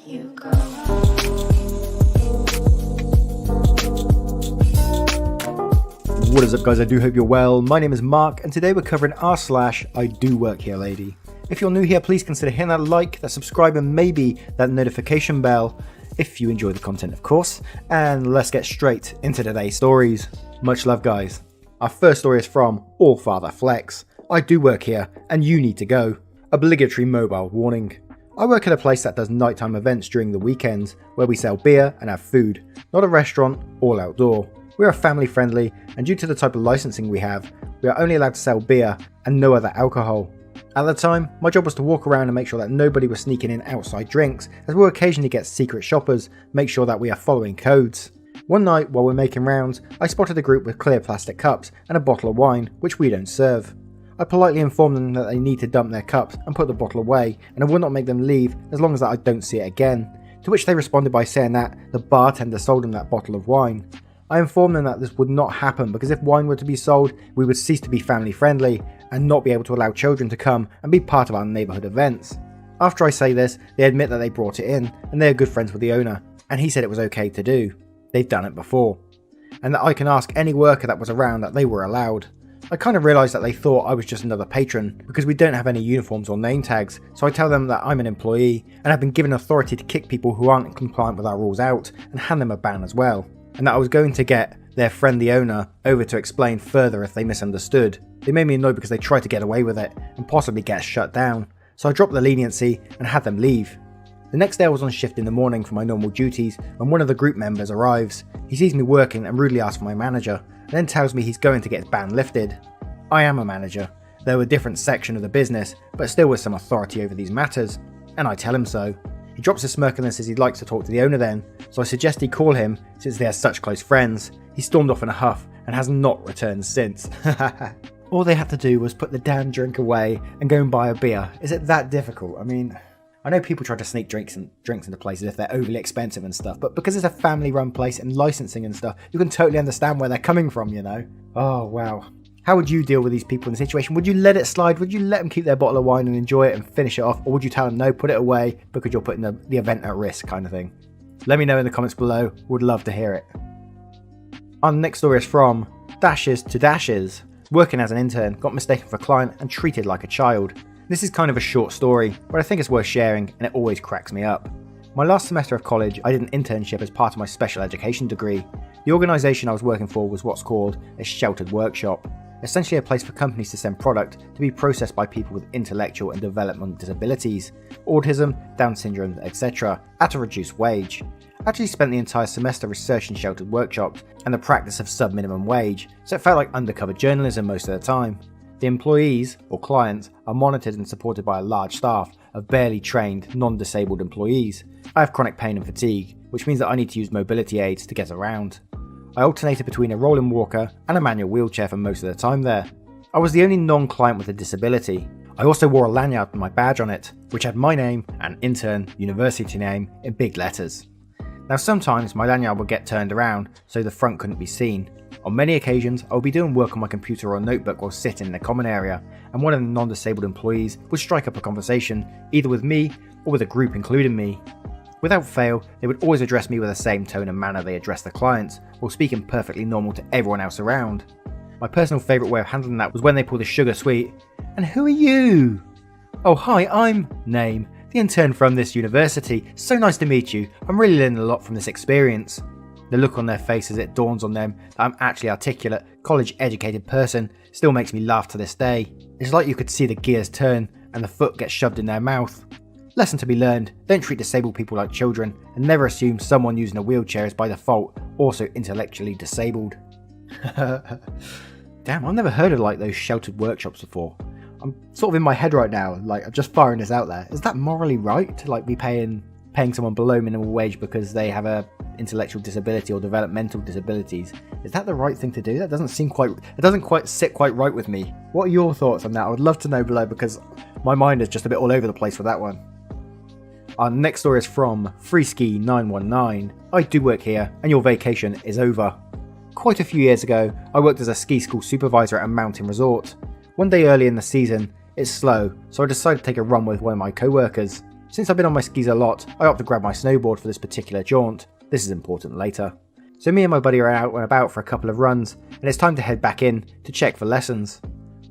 you go. What is up, guys? I do hope you're well. My name is Mark, and today we're covering r/IDOWorkHereLady. If you're new here, please consider hitting that like, that subscribe, and maybe that notification bell if you enjoy the content, of course. And let's get straight into today's stories. Much love, guys. Our first story is from Allfather Flex. I do work here, and you need to go. Obligatory mobile warning. I work at a place that does nighttime events during the weekends, where we sell beer and have food. Not a restaurant, all outdoor. We are family friendly, and due to the type of licensing we have, we are only allowed to sell beer and no other alcohol. At the time, my job was to walk around and make sure that nobody was sneaking in outside drinks, as we'll occasionally get secret shoppers, make sure that we are following codes. One night, while we're making rounds, I spotted a group with clear plastic cups and a bottle of wine, which we don't serve. I politely informed them that they need to dump their cups and put the bottle away, and I would not make them leave as long as I don't see it again, to which they responded by saying that the bartender sold them that bottle of wine. I informed them that this would not happen because if wine were to be sold, we would cease to be family friendly and not be able to allow children to come and be part of our neighbourhood events. After I say this, they admit that they brought it in and they are good friends with the owner, and he said it was okay to do. They've done it before. And that I can ask any worker that was around that they were allowed. I kind of realised that they thought I was just another patron because we don't have any uniforms or name tags, so I tell them that I'm an employee and have been given authority to kick people who aren't compliant with our rules out and hand them a ban as well. And that I was going to get their friend the owner over to explain further if they misunderstood. They made me annoyed because they tried to get away with it and possibly get us shut down, so I dropped the leniency and had them leave. The next day I was on shift in the morning for my normal duties when one of the group members arrives. He sees me working and rudely asks for my manager, and then tells me he's going to get his ban lifted. I am a manager, though a different section of the business, but still with some authority over these matters, and I tell him so. He drops a smirk and then says he'd like to talk to the owner then, so I suggest he call him since they are such close friends. He stormed off in a huff and has not returned since. All they had to do was put the damn drink away and go and buy a beer. Is it that difficult? I mean, I know people try to sneak drinks into places if they're overly expensive and stuff, but because it's a family run place and licensing and stuff, you can totally understand where they're coming from, you know? Oh wow. How would you deal with these people in the situation? Would you let it slide? Would you let them keep their bottle of wine and enjoy it and finish it off? Or would you tell them no, put it away because you're putting the event at risk kind of thing? Let me know in the comments below. Would love to hear it. Our next story is from Dashes to Dashes. Working as an intern, got mistaken for a client and treated like a child. This is kind of a short story, but I think it's worth sharing and it always cracks me up. My last semester of college, I did an internship as part of my special education degree. The organisation I was working for was what's called a sheltered workshop. Essentially a place for companies to send product to be processed by people with intellectual and development disabilities, autism, Down syndrome, etc., at a reduced wage. I actually spent the entire semester researching sheltered workshops and the practice of sub-minimum wage, so it felt like undercover journalism most of the time. The employees, or clients, are monitored and supported by a large staff of barely trained, non-disabled employees. I have chronic pain and fatigue, which means that I need to use mobility aids to get around. I alternated between a rolling walker and a manual wheelchair for most of the time there. I was the only non-client with a disability. I also wore a lanyard with my badge on it, which had my name and intern university name in big letters. Now sometimes my lanyard would get turned around so the front couldn't be seen. On many occasions I would be doing work on my computer or notebook while sitting in the common area, and one of the non-disabled employees would strike up a conversation either with me or with a group including me. Without fail, they would always address me with the same tone and manner they addressed the clients, while speaking perfectly normal to everyone else around. My personal favourite way of handling that was when they pulled a sugar sweet, "And who are you?" "Oh hi, I'm name, the intern from this university. So nice to meet you. I'm really learning a lot from this experience." The look on their face as it dawns on them that I'm actually articulate, college-educated person still makes me laugh to this day. It's like you could see the gears turn and the foot get shoved in their mouth. Lesson to be learned, don't treat disabled people like children, and never assume someone using a wheelchair is by default also intellectually disabled. Damn, I've never heard of like those sheltered workshops before. I'm sort of in my head right now, like I'm just firing this out there. Is that morally right to like be paying someone below minimum wage because they have a intellectual disability or developmental disabilities? Is that the right thing to do? That doesn't quite sit quite right with me. What are your thoughts on that? I would love to know below because my mind is just a bit all over the place with that one. Our next story is from Freeski919. I do work here and your vacation is over. Quite a few years ago, I worked as a ski school supervisor at a mountain resort. One day early in the season, it's slow, so I decided to take a run with one of my co-workers. Since I've been on my skis a lot, I opt to grab my snowboard for this particular jaunt. This is important later. So me and my buddy are out and about for a couple of runs, and it's time to head back in to check for lessons.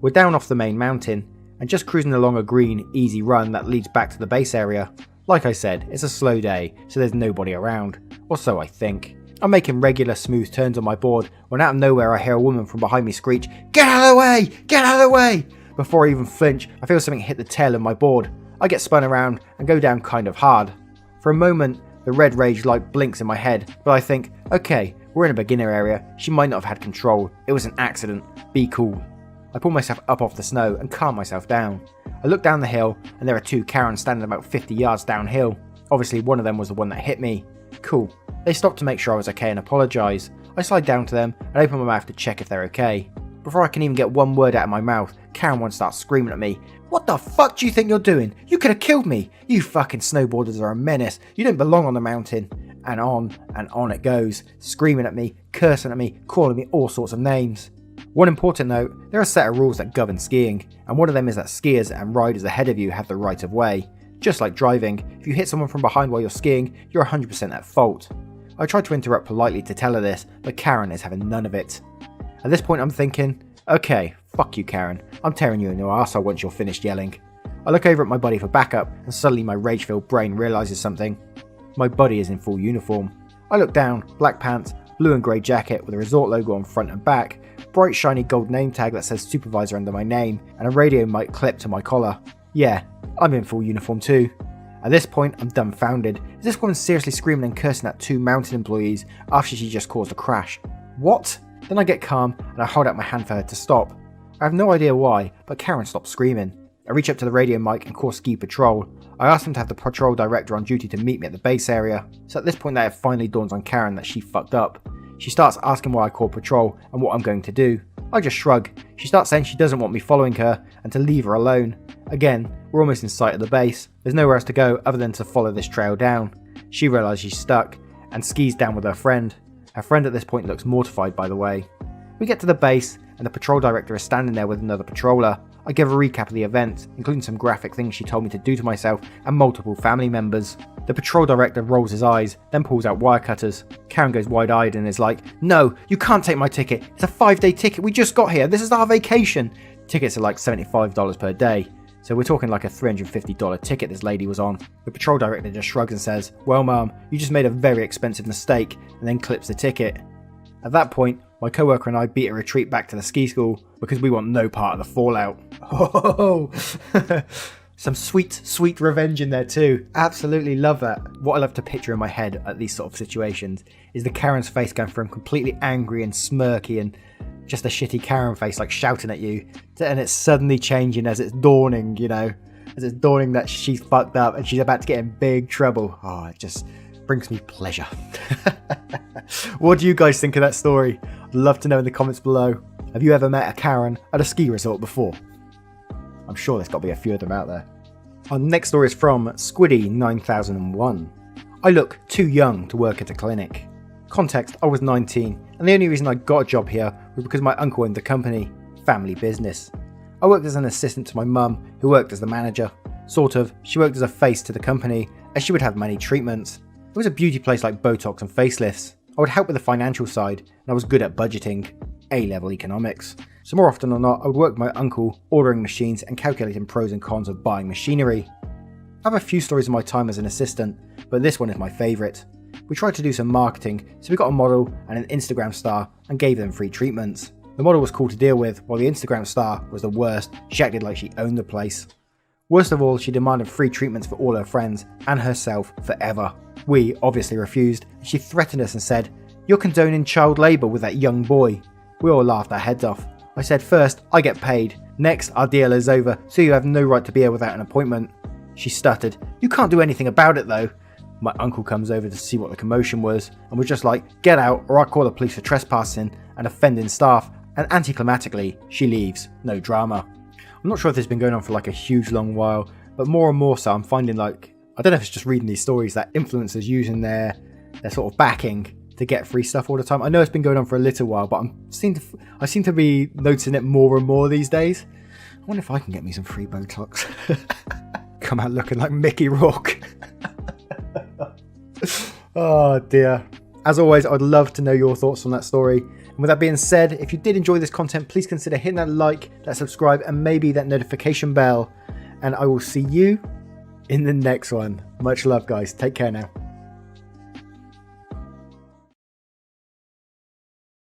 We're down off the main mountain, and just cruising along a green, easy run that leads back to the base area. Like I said, it's a slow day, so there's nobody around, or so I think. I'm making regular smooth turns on my board when out of nowhere I hear a woman from behind me screech, "Get out of the way! Get out of the way!" Before I even flinch, I feel something hit the tail of my board. I get spun around and go down kind of hard. For a moment, the red rage light blinks in my head, but I think, okay, we're in a beginner area, she might not have had control, it was an accident, be cool. I pull myself up off the snow and calm myself down. I look down the hill and there are two Karens standing about 50 yards downhill. Obviously one of them was the one that hit me. Cool. They stopped to make sure I was okay and apologise. I slide down to them and open my mouth to check if they're okay. Before I can even get one word out of my mouth, Karen one starts screaming at me. "What the fuck do you think you're doing? You could have killed me! You fucking snowboarders are a menace. You don't belong on the mountain." And on it goes, screaming at me, cursing at me, calling me all sorts of names. One important note, there are a set of rules that govern skiing, and one of them is that skiers and riders ahead of you have the right of way. Just like driving, if you hit someone from behind while you're skiing, you're 100% at fault. I tried to interrupt politely to tell her this, but Karen is having none of it. At this point I'm thinking, okay, fuck you Karen, I'm tearing you in your arsehole once you're finished yelling. I look over at my buddy for backup, and suddenly my rage-filled brain realises something. My buddy is in full uniform. I look down, black pants, blue and grey jacket with a resort logo on front and back, bright shiny gold name tag that says supervisor under my name, and a radio mic clipped to my collar. Yeah, I'm in full uniform too. At this point, I'm dumbfounded. Is this woman seriously screaming and cursing at two mountain employees after she just caused a crash? What? Then I get calm and I hold out my hand for her to stop. I have no idea why, but Karen stopped screaming. I reach up to the radio mic and call ski patrol. I asked them to have the patrol director on duty to meet me at the base area. So at this point that it finally dawns on Karen that she fucked up. She starts asking why I called patrol and what I'm going to do. I just shrug. She starts saying she doesn't want me following her and to leave her alone. Again, we're almost in sight of the base. There's nowhere else to go other than to follow this trail down. She realises she's stuck and skis down with her friend. Her friend at this point looks mortified, by the way. We get to the base and the patrol director is standing there with another patroller. I give a recap of the event, including some graphic things she told me to do to myself and multiple family members. The patrol director rolls his eyes, then pulls out wire cutters. Karen goes wide-eyed and is like, "No, you can't take my ticket. It's a 5-day ticket. We just got here. This is our vacation." Tickets are like $75 per day. So we're talking like a $350 ticket this lady was on. The patrol director just shrugs and says, "Well, ma'am, you just made a very expensive mistake," and then clips the ticket. At that point, my coworker and I beat a retreat back to the ski school because we want no part of the fallout. Oh, some sweet revenge in there too. Absolutely love that. What I love to picture in my head at these sort of situations is the Karen's face going from completely angry and smirky and just a shitty Karen face like shouting at you, and it's suddenly changing as it's dawning, you know, as it's dawning that she's fucked up and she's about to get in big trouble. Oh, it just brings me pleasure. What do you guys think of that story? I'd love to know in the comments below. Have you ever met a Karen at a ski resort before? I'm sure there's got to be a few of them out there. Our next story is from Squiddy9001. I look too young to work at a clinic. Context, I was 19, and the only reason I got a job here was because my uncle owned the company. Family business. I worked as an assistant to my mum, who worked as the manager. Sort of, she worked as a face to the company, as she would have many treatments. It was a beauty place like Botox and facelifts. I would help with the financial side, and I was good at budgeting. A-level economics. So more often than not, I would work with my uncle, ordering machines and calculating pros and cons of buying machinery. I have a few stories of my time as an assistant, but this one is my favourite. We tried to do some marketing, so we got a model and an Instagram star and gave them free treatments. The model was cool to deal with, while the Instagram star was the worst. She acted like she owned the place. Worst of all, she demanded free treatments for all her friends and herself forever. We obviously refused, and she threatened us and said, "You're condoning child labour with that young boy." We all laughed our heads off. I said, "First, I get paid. Next, our deal is over, so you have no right to be here without an appointment." She stuttered, "You can't do anything about it though." My uncle comes over to see what the commotion was, and we're just like, "Get out or I'll call the police for trespassing and offending staff," and anticlimactically, she leaves. No drama. I'm not sure if this has been going on for like a huge long while, but more and more so I'm finding like, I don't know if it's just reading these stories that influencers using their sort of backing to get free stuff all the time. I know it's been going on for a little while, but I seem to be noticing it more and more these days. I wonder if I can get me some free Botox. come out looking like Mickey Rourke. Oh dear. As always, I'd love to know your thoughts on that story. And with that being said, if you did enjoy this content, please consider hitting that like, that subscribe, and maybe that notification bell. And I will see you in the next one. Much love, guys. Take care now.